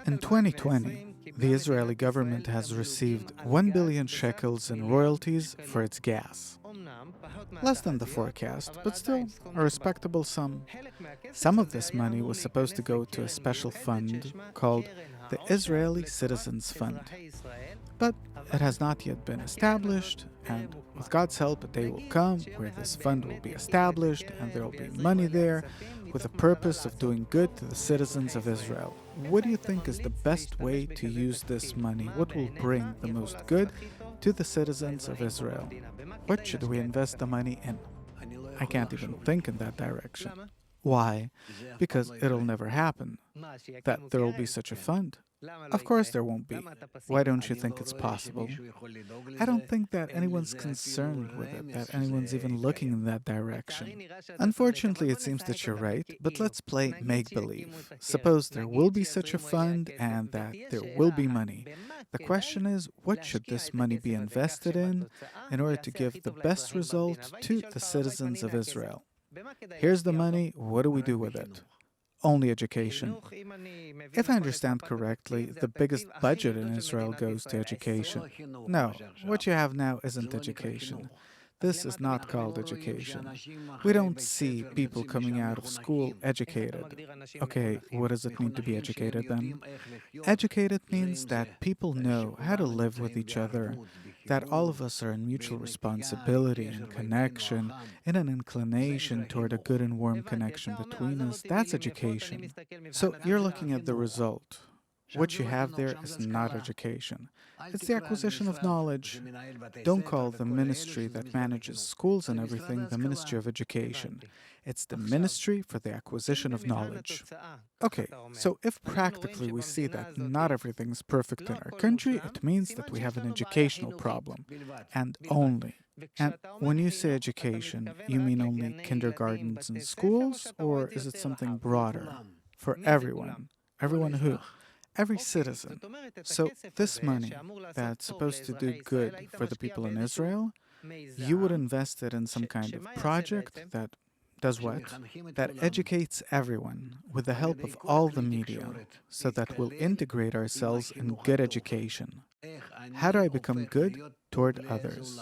In 2020, the Israeli government has received 1 billion shekels in royalties for its gas. Less than the forecast, but still a respectable sum. Some of this money was supposed to go to a special fund called the Israeli Citizens Fund. But it has not yet been established, and with God's help, a day will come where this fund will be established and there will be money there with the purpose of doing good to the citizens of Israel. What do you think is the best way to use this money? What will bring the most good to the citizens of Israel? What should we invest the money in? I can't even think in that direction. Why? Because it'll never happen that there will be such a fund. Of course there won't be. Why don't you think it's possible? I don't think that anyone's concerned with it, that anyone's even looking in that direction. Unfortunately, it seems that you're right, but let's play make-believe. Suppose there will be such a fund and that there will be money. The question is, what should this money be invested in order to give the best result to the citizens of Israel? Here's the money, what do we do with it? Only education. If I understand correctly, the biggest budget in Israel goes to education. No, what you have now isn't education. This is not called education. We don't see people coming out of school educated. Okay, what does it mean to be educated then? Educated means that people know how to live with each other, that all of us are in mutual responsibility and connection, in an inclination toward a good and warm connection between us. That's education. So you're looking at the result. What you have there is not education. It's the acquisition of knowledge. Don't call the ministry that manages schools and everything the Ministry of Education. It's the Ministry for the Acquisition of Knowledge. Okay, so if practically we see that not everything is perfect in our country, it means that we have an educational problem. And only. And when you say education, you mean only kindergartens and schools, or is it something broader? For everyone. Everyone who? Every citizen. So this money that's supposed to do good for the people in Israel, you would invest it in some kind of project that does what? That educates everyone with the help of all the media so that we'll integrate ourselves in good education. How do I become good toward others?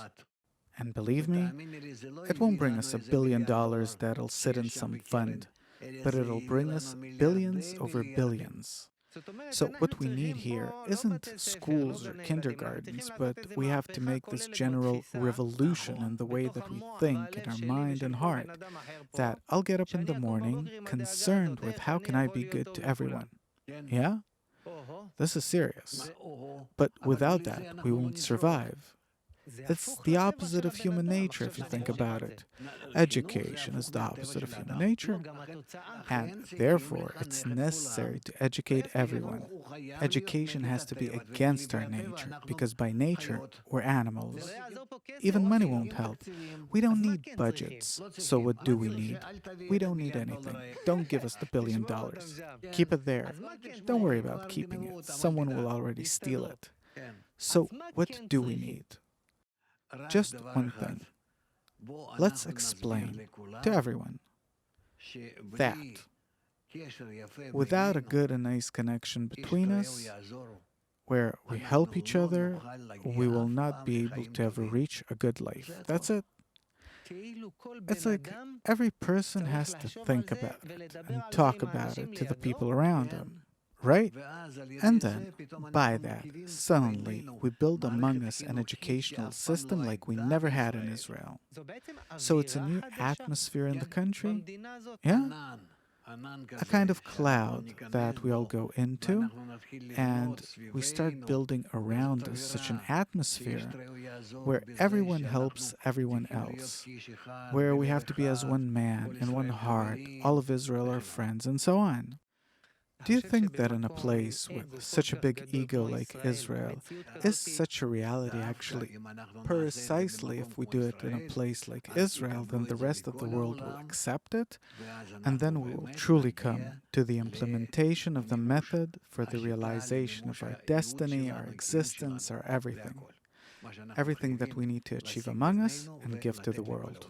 And believe me, it won't bring us $1 billion that'll sit in some fund, but it'll bring us billions over billions. So what we need here isn't schools or kindergartens, but we have to make this general revolution in the way that we think in our mind and heart, that I'll get up in the morning concerned with how can I be good to everyone. Yeah? This is serious. But without that, we won't survive. It's the opposite of human nature if you think about it. Education is the opposite of human nature, and therefore it's necessary to educate everyone. Education has to be against our nature, because by nature we're animals. Even money won't help. We don't need budgets. So what do we need? We don't need anything. Don't give us the $1 billion. Keep it there. Don't worry about keeping it. Someone will already steal it. So what do we need? Just one thing. Let's explain to everyone that without a good and nice connection between us, where we help each other, we will not be able to ever reach a good life. That's it. It's like every person has to think about it and talk about it to the people around him. Right? And then, by that, suddenly we build among us an educational system like we never had in Israel. So it's a new atmosphere in the country. Yeah? A kind of cloud that we all go into, and we start building around us such an atmosphere where everyone helps everyone else, where we have to be as one man and one heart, all of Israel are friends, and so on. Do you think that in a place with such a big ego like Israel, is such a reality actually? Precisely if we do it in a place like Israel, then the rest of the world will accept it, and then we will truly come to the implementation of the method for the realization of our destiny, our existence, our everything. Everything that we need to achieve among us and give to the world.